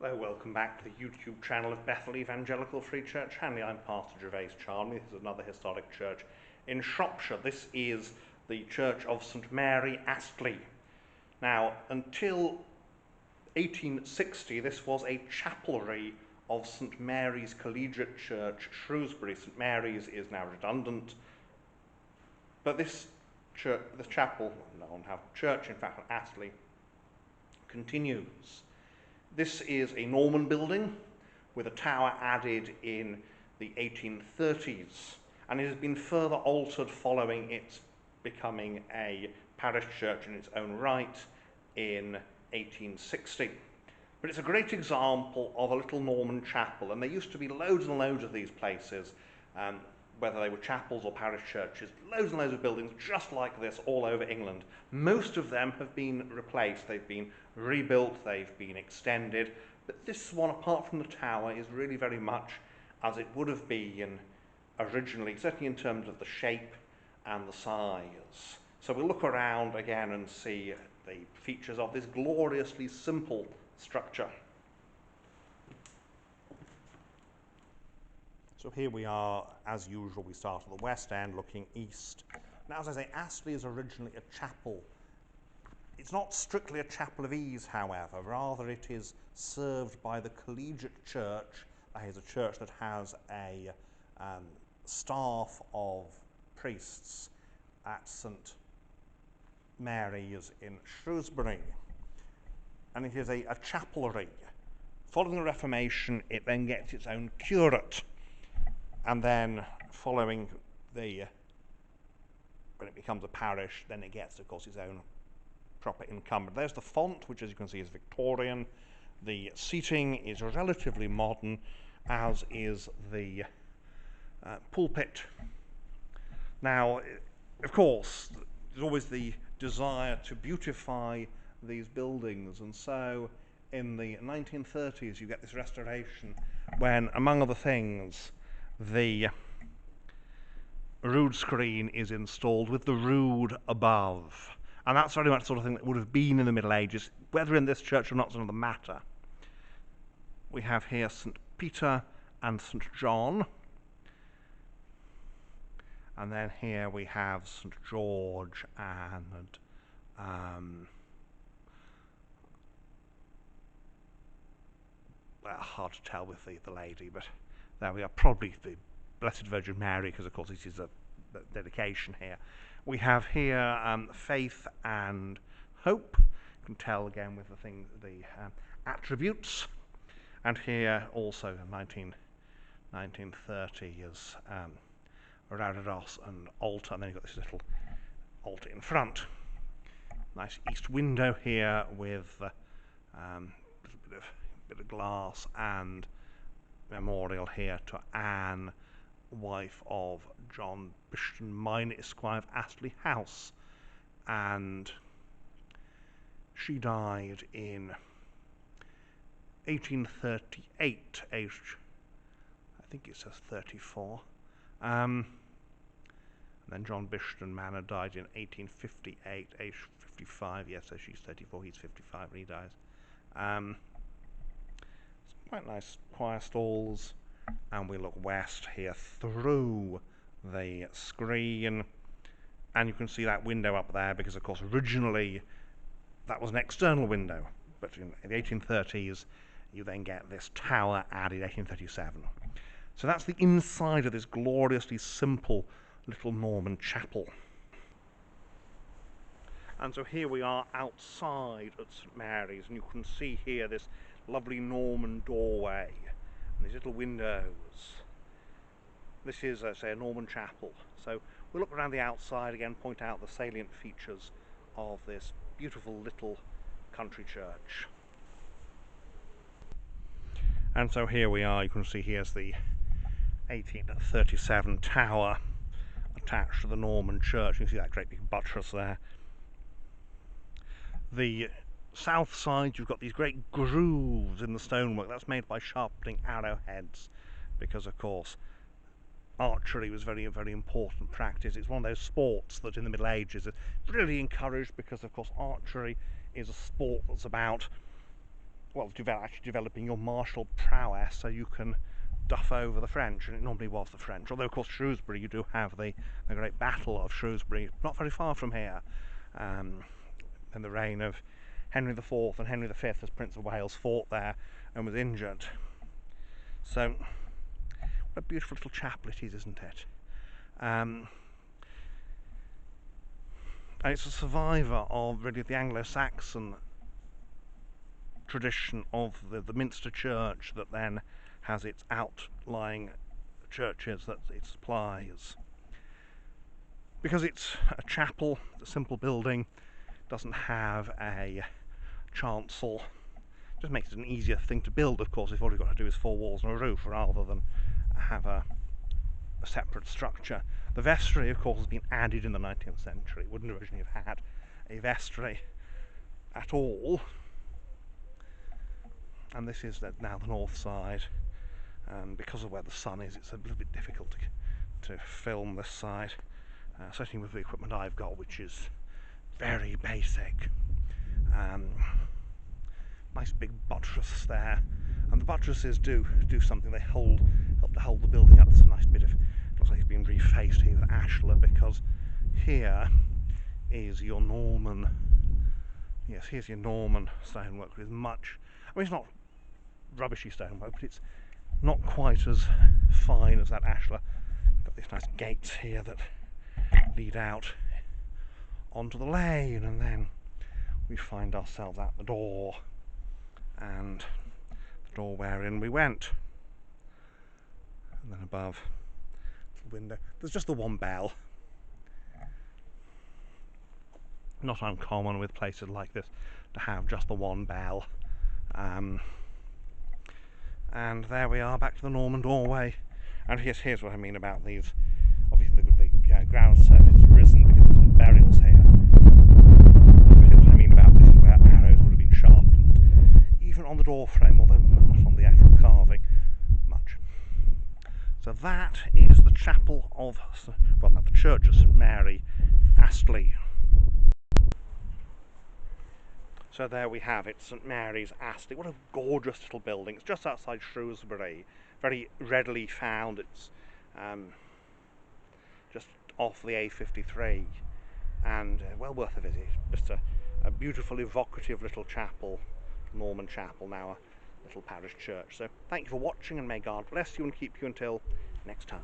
Hello, welcome back to the YouTube channel of Bethel Evangelical Free Church Hanley. I'm Pastor Gervais Charnley. This is another historic church in Shropshire. This is the Church of St Mary, Astley. Now, until 1860, this was a chapelry of St Mary's Collegiate Church, Shrewsbury. St Mary's is now redundant, but this church, the chapel, church in fact, at Astley, continues. This is a Norman building with a tower added in the 1830s, and it has been further altered following its becoming a parish church in its own right in 1860. But it's a great example of a little Norman chapel, and there used to be loads and loads of these places, whether they were chapels or parish churches, loads and loads of buildings just like this all over England. Most of them have been replaced, they've been rebuilt, they've been extended, but this one, apart from the tower, is really very much as it would have been originally, certainly in terms of the shape and the size. So we'll look around again and see the features of this gloriously simple structure. So here we are, as usual, we start at the west end looking east. Now, as I say, Astley is originally a chapel. It's not strictly a chapel of ease, however, rather it is served by the collegiate church. That is a church that has a staff of priests at St Mary's in Shrewsbury. And it is a chapelry. Following the Reformation, it then gets its own curate. And then, following when it becomes a parish, then it gets, of course, its own proper income. But there's the font, which, as you can see, is Victorian. The seating is relatively modern, as is the pulpit. Now, of course, there's always the desire to beautify these buildings, and so in the 1930s you get this restoration when, among other things, the rood screen is installed with the rood above, and that's very much the sort of thing that would have been in the Middle Ages. Whether in this church or not is another matter. We have here St Peter and St John, and then here we have St George and well, hard to tell with the lady, but there we are, probably the Blessed Virgin Mary, because of course this is a dedication here. We have here faith and hope. You can tell again with the attributes. And here also 1930 is reredos and altar, and then you've got this little altar in front. Nice east window here with a bit of glass, and memorial here to Anne, wife of John Bishton Minor, Esquire of Astley House, and she died in 1838, aged, I think it says 34. And then John Bishton Manor died in 1858, aged 55. Yes, so she's 34, he's 55 when he dies. Quite nice choir stalls, and we look west here through the screen, and you can see that window up there because, of course, originally that was an external window, but in the 1830s you then get this tower added, 1837. So that's the inside of this gloriously simple little Norman chapel. And so here we are outside at St Mary's, and you can see here this lovely Norman doorway and these little windows. This is, say, a Norman chapel. So we'll look around the outside again, point out the salient features of this beautiful little country church. And so here we are, you can see here's the 1837 tower attached to the Norman church. You can see that great big buttress there. The south side, you've got these great grooves in the stonework. That's made by sharpening arrowheads, because of course archery was very, very important practice. It's one of those sports that in the Middle Ages is really encouraged, because of course archery is a sport that's about well, actually developing your martial prowess so you can duff over the French, and it normally was the French. Although, of course, Shrewsbury, you do have the great Battle of Shrewsbury, not very far from here, in the reign of Henry IV, and Henry V, as Prince of Wales, fought there and was injured. So, what a beautiful little chapel it is, isn't it? And it's a survivor of really the Anglo-Saxon tradition of the Minster Church that then has its outlying churches that it supplies. Because it's a chapel, it's a simple building, doesn't have a chancel, just makes it an easier thing to build, of course, if all you've got to do is 4 walls and a roof rather than have a separate structure. The vestry, of course, has been added in the 19th century. It wouldn't originally have had a vestry at all. And this is now the north side, and because of where the sun is, it's a little bit difficult to film this side, certainly with the equipment I've got, which is very basic. Nice big buttress there, and the buttresses do something. They help to hold the building up. There's a nice bit of, looks like it's been refaced here with Astley, because here is your Norman. Yes, here's your Norman stonework with much. I mean, it's not rubbishy stonework, but it's not quite as fine as that Ashley. Got these nice gates here that lead out onto the lane, and then we find ourselves at the door, and the door wherein we went. And then above the window, there's just the one bell. Not uncommon with places like this to have just the one bell. And there we are, back to the Norman doorway. And here's what I mean about these. Obviously the ground surface has risen because there's some burials here. Here's what I mean about this, where arrows would have been sharpened, even on the door frame, although not on the actual carving much. So that is the chapel of, well, not the church of St Mary, Astley. So there we have it, St Mary's, Astley. What a gorgeous little building. It's just outside Shrewsbury, very readily found. It's just off the A53, and well worth a visit. Just a beautiful, evocative little chapel, Norman chapel, now a little parish church. So thank you for watching, and may God bless you and keep you until next time.